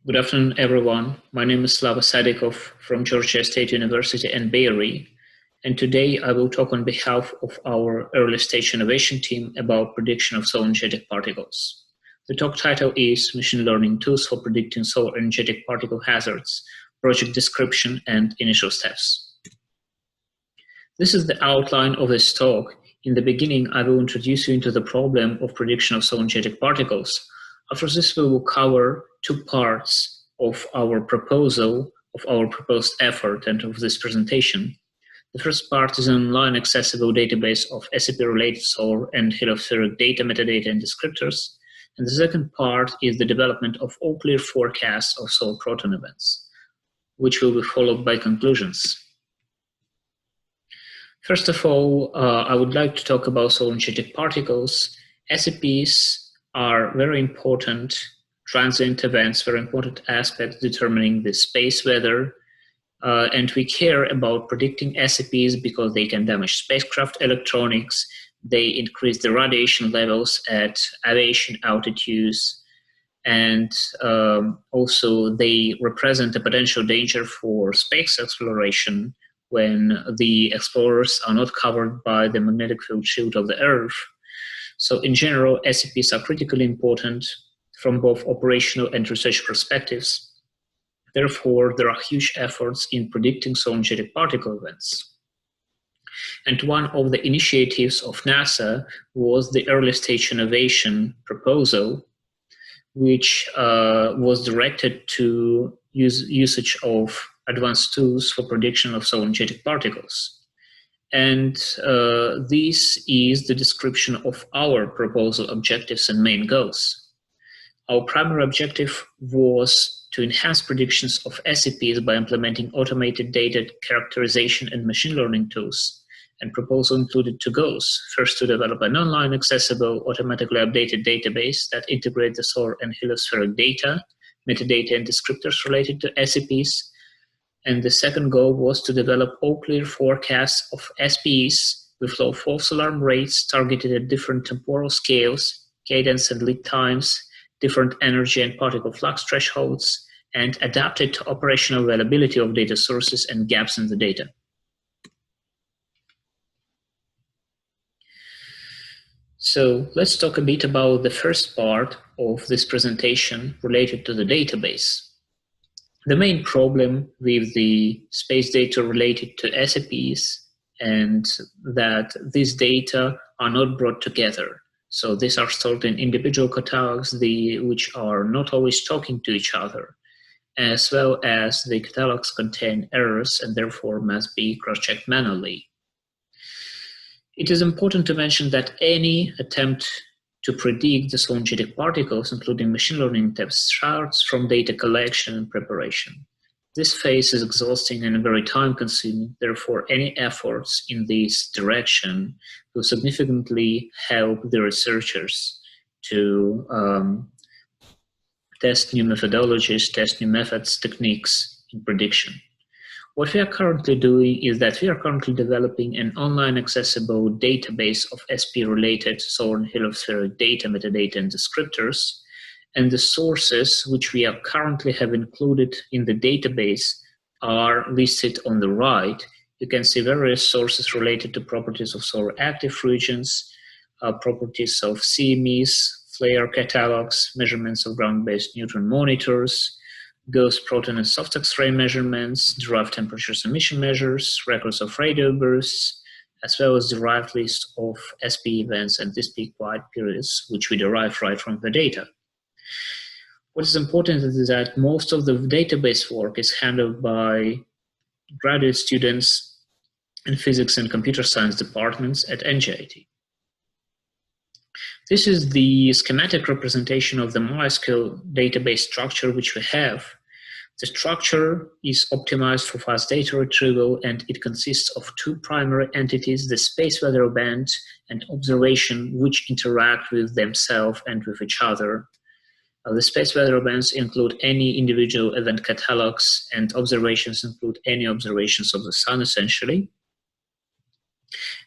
Good afternoon, everyone. My name is Slava Sadikov from Georgia State University and Bayeri, and today I will talk on behalf of our early stage innovation team about prediction of solar energetic particles. The talk title is Machine Learning Tools for Predicting Solar Energetic Particle Hazards, Project Description and Initial Steps. This is the outline of this talk. In the beginning, I will introduce you into the problem of prediction of solar energetic particles. After this, we will cover two parts of our proposal, of our proposed effort and of this presentation. The first part is an online accessible database of SEP-related solar and heliospheric data, metadata, and descriptors. And the second part is the development of all-clear forecasts of solar proton events, which will be followed by conclusions. First of all, I would like to talk about solar energetic particles. SEPs are very important transient events, very important aspects determining the space weather. And we care about predicting SEPs because they can damage spacecraft electronics, they increase the radiation levels at aviation altitudes, and also they represent a potential danger for space exploration when the explorers are not covered by the magnetic field shield of the Earth. So in general, SEPs are critically important from both operational and research perspectives. Therefore, there are huge efforts in predicting solar energetic particle events. And one of the initiatives of NASA was the early stage innovation proposal, which was directed to usage of advanced tools for prediction of solar energetic particles. And this is the description of our proposal objectives and main goals. Our primary objective was to enhance predictions of SEPs by implementing automated data characterization and machine learning tools. And proposal included two goals. First, to develop an online accessible, automatically updated database that integrates the solar and heliospheric data, metadata, and descriptors related to SEPs. And the second goal was to develop all-clear forecasts of SPs with low false alarm rates targeted at different temporal scales, cadence and lead times, different energy and particle flux thresholds, and adapted to operational availability of data sources and gaps in the data. So let's talk a bit about the first part of this presentation related to the database. The main problem with the space data related to SEPs and that these data are not brought together. So these are stored in individual catalogs which are not always talking to each other, as well as the catalogs contain errors and therefore must be cross-checked manually. It is important to mention that any attempt to predict the solar energetic particles, including machine learning tests, starts from data collection and preparation. This phase is exhausting and very time-consuming. Therefore, any efforts in this direction will significantly help the researchers to test new methodologies, test new methods, techniques in prediction. What we are currently doing is that we are currently developing an online accessible database of SP-related solar and heliospheric data, metadata, and descriptors. And the sources which we currently have included in the database are listed on the right. You can see various sources related to properties of solar active regions, properties of CMEs, flare catalogs, measurements of ground-based neutron monitors, ghost proton and soft X-ray measurements, derived temperatures emission measures, records of radio bursts, as well as derived list of SP events and this peak quiet periods, which we derive right from the data. What is important is that most of the database work is handled by graduate students in physics and computer science departments at NJIT. This is the schematic representation of the MySQL database structure which we have. The structure is optimized for fast data retrieval, and it consists of two primary entities, the space weather event and observation, which interact with themselves and with each other. The space weather events include any individual event catalogs, and observations include any observations of the sun, essentially.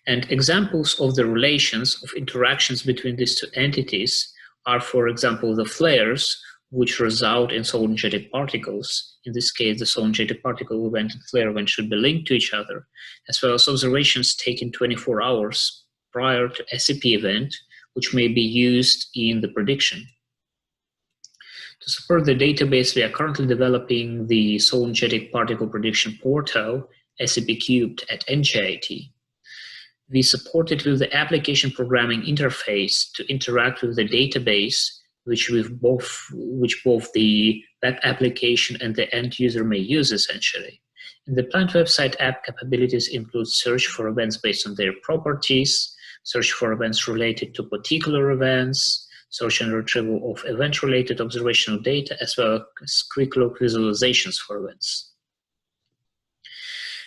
And examples of the relations of interactions between these two entities are, for example, the flares, which result in solar-energetic particles. In this case, the solar-energetic particle event and flare event should be linked to each other, as well as observations taken 24 hours prior to SEP event, which may be used in the prediction. To support the database, we are currently developing the solar-energetic particle prediction portal, SEP Cubed, at NJIT. We support it with the application programming interface to interact with the database, which both the web application and the end user may use essentially. In the planned website app capabilities include search for events based on their properties, search for events related to particular events, search and retrieval of event-related observational data, as well as quick look visualizations for events.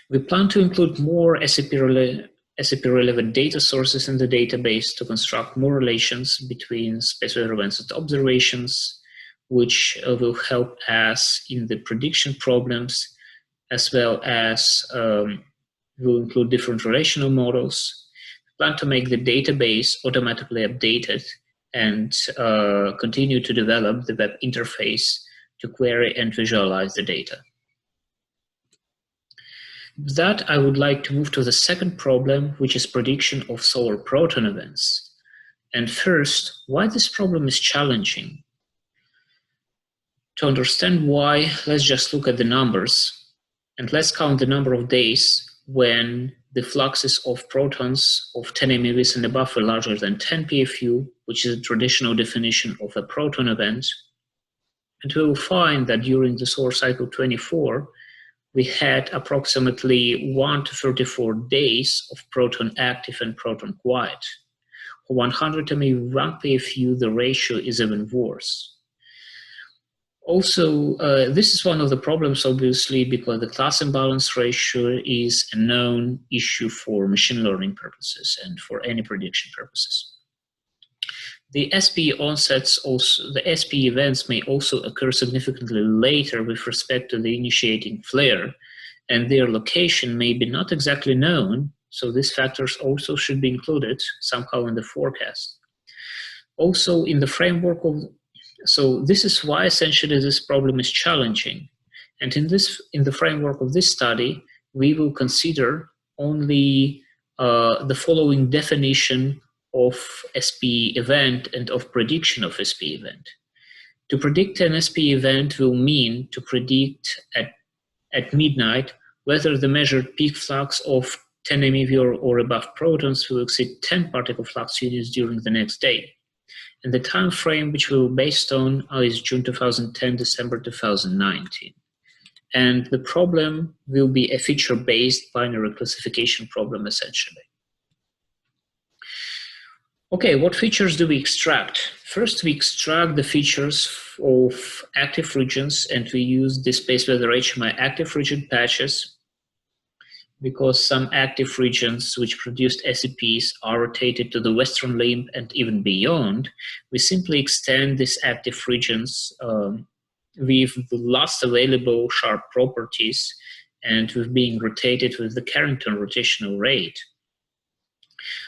We plan to include more SEP-relevant data sources in the database to construct more relations between space weather events and observations, which will help us in the prediction problems, as well as will include different relational models. We plan to make the database automatically updated and continue to develop the web interface to query and visualize the data. With that, I would like to move to the second problem, which is prediction of solar proton events. And first, why this problem is challenging. To understand why, let's just look at the numbers, and let's count the number of days when the fluxes of protons of 10 MeVs and above are larger than 10 PFU, which is a traditional definition of a proton event. And we will find that during the solar cycle 24, we had approximately 1 to 34 days of proton active and proton quiet. For 100 MeV 1 PFU, the ratio is even worse. Also, this is one of the problems, obviously, because the class imbalance ratio is a known issue for machine learning purposes and for any prediction purposes. The SPE onsets also, the SPE events may also occur significantly later with respect to the initiating flare, and their location may be not exactly known, so these factors also should be included somehow in the forecast. Also, in the framework of, so this is why essentially this problem is challenging. And in the framework of this study, we will consider only the following definition of SPE event and of prediction of SPE event. To predict an SPE event will mean to predict at midnight whether the measured peak flux of 10 MeV or above protons will exceed 10 particle flux units during the next day. And the time frame which we will based on is June 2010, December 2019. And the problem will be a feature-based binary classification problem, essentially. Okay, what features do we extract? First, we extract the features of active regions, and we use the space weather HMI active region patches, because some active regions which produced SEPs are rotated to the western limb and even beyond. We simply extend these active regions with the last available sharp properties and with being rotated with the Carrington rotational rate.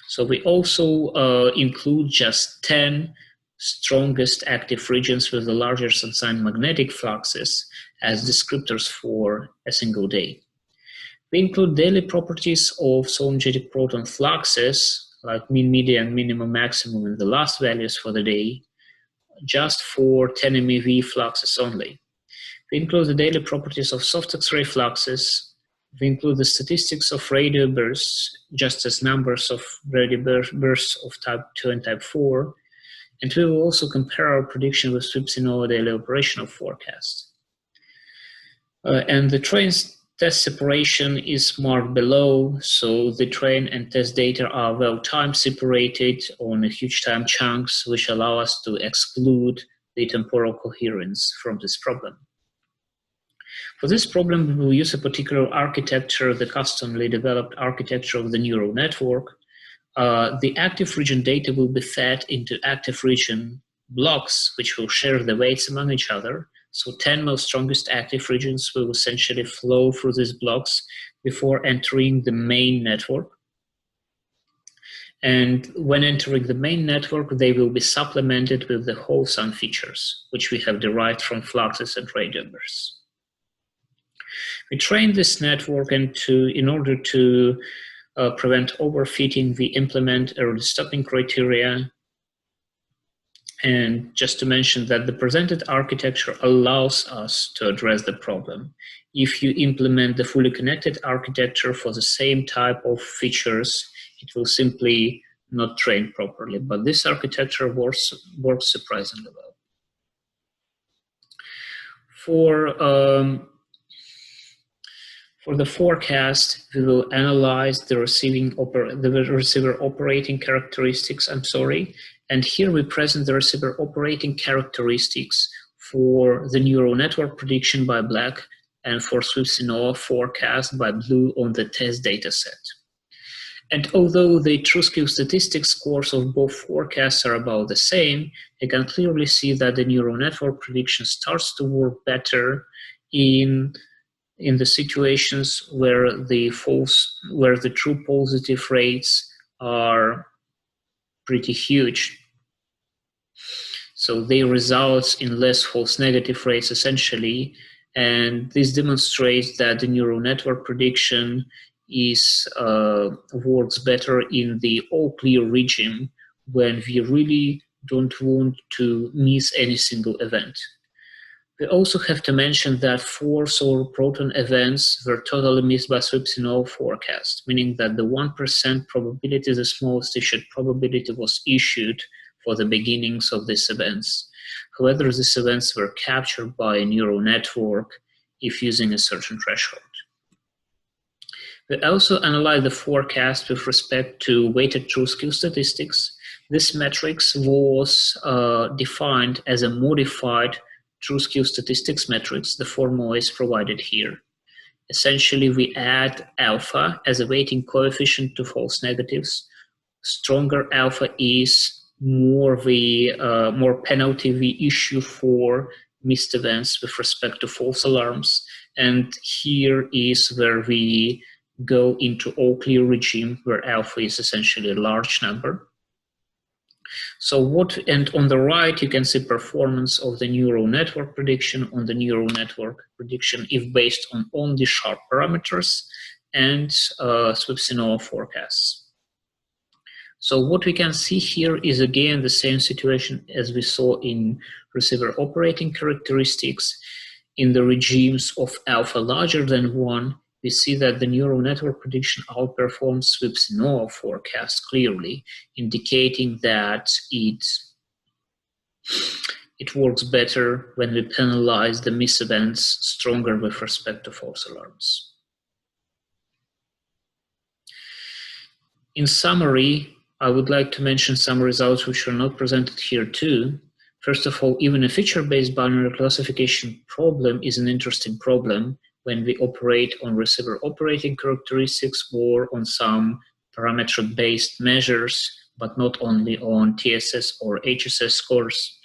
So we also include just 10 strongest active regions with the largest unsigned magnetic fluxes as descriptors for a single day. We include daily properties of solar-energetic proton fluxes, like mean, median, minimum, maximum, and the last values for the day, just for 10 MeV fluxes only. We include the daily properties of soft X-ray fluxes. We include the statistics of radio bursts, just as numbers of radio bursts of type 2 and type 4. And we will also compare our prediction with SWIPs in our daily operational forecast. And the train's test separation is marked below, so the train and test data are well time separated on a huge time chunks, which allow us to exclude the temporal coherence from this problem. For this problem, we will use a particular architecture, the customly developed architecture of the neural network. The active region data will be fed into active region blocks, which will share the weights among each other. So 10 most strongest active regions will essentially flow through these blocks before entering the main network. And when entering the main network, they will be supplemented with the whole sum features, which we have derived from fluxes and radionumbers. We trained this network, and in order to prevent overfitting, we implement early stopping criteria. And just to mention that the presented architecture allows us to address the problem. If you implement the fully connected architecture for the same type of features, it will simply not train properly. But this architecture works surprisingly well. For the forecast, we will analyze the receiver operating characteristics, and here we present the receiver operating characteristics for the neural network prediction by black and for Swift-Sinova forecast by blue on the test data set. And although the true-skew statistics scores of both forecasts are about the same, you can clearly see that the neural network prediction starts to work better in the situations where the true positive rates are pretty huge. So they result in less false negative rates essentially, and this demonstrates that the neural network prediction works better in the all clear regime when we really don't want to miss any single event. We also have to mention that 4 solar proton events were totally missed by Swift-Sinova forecast, meaning that the 1% probability, the smallest issued probability, was issued for the beginnings of these events. However, these events were captured by a neural network if using a certain threshold. We also analyzed the forecast with respect to weighted true-skew statistics. This matrix was defined as a modified true-skew statistics matrix. The formula is provided here. Essentially, we add alpha as a weighting coefficient to false negatives. Stronger alpha is more penalty we issue for missed events with respect to false alarms. And here is where we go into all clear regime, where alpha is essentially a large number. And on the right, you can see performance of the neural network prediction on the neural network prediction if based on only sharp parameters and Swift-Sinova forecasts. So what we can see here is again the same situation as we saw in receiver operating characteristics. In the regimes of alpha larger than 1, we see that the neural network prediction outperforms Swift-Sinova forecast clearly, indicating that it works better when we penalize the miss events stronger with respect to false alarms. In summary, I would like to mention some results which are not presented here too. First of all, even a feature-based binary classification problem is an interesting problem when we operate on receiver operating characteristics or on some parametric-based measures, but not only on TSS or HSS scores.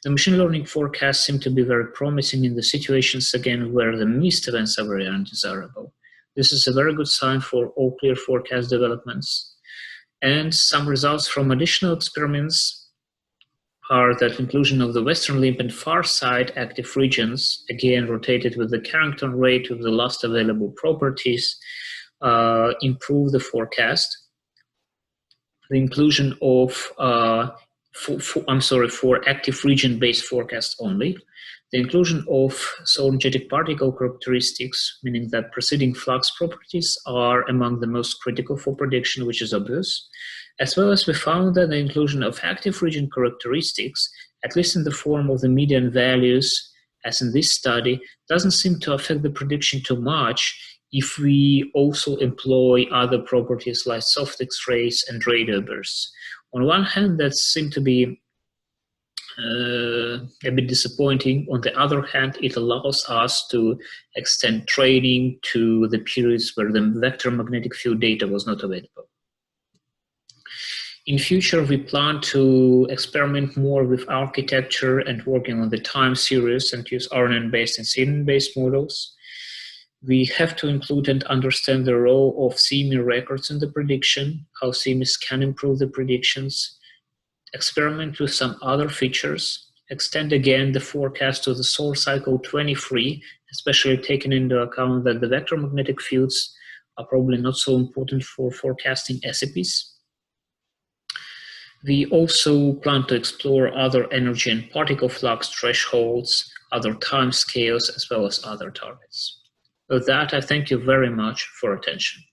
The machine learning forecasts seem to be very promising in the situations, again, where the missed events are very undesirable. This is a very good sign for all clear forecast developments. And some results from additional experiments are that inclusion of the western limb and far side active regions, again rotated with the Carrington rate with the last available properties, improve the forecast. The inclusion of, for active region-based forecast only. The inclusion of solar-energetic particle characteristics, meaning that preceding flux properties are among the most critical for prediction, which is obvious. As well as we found that the inclusion of active region characteristics, at least in the form of the median values, as in this study, doesn't seem to affect the prediction too much if we also employ other properties like soft X-rays and radar bursts. On one hand, that seemed to be a bit disappointing. On the other hand, it allows us to extend training to the periods where the vector magnetic field data was not available. In future, we plan to experiment more with architecture and working on the time series and use RNN-based and CNN-based models. We have to include and understand the role of CME records in the prediction, how CMEs can improve the predictions, experiment with some other features, extend again the forecast to the solar cycle 23, especially taking into account that the vector magnetic fields are probably not so important for forecasting SEPs. We also plan to explore other energy and particle flux thresholds, other time scales, as well as other targets. With that, I thank you very much for attention.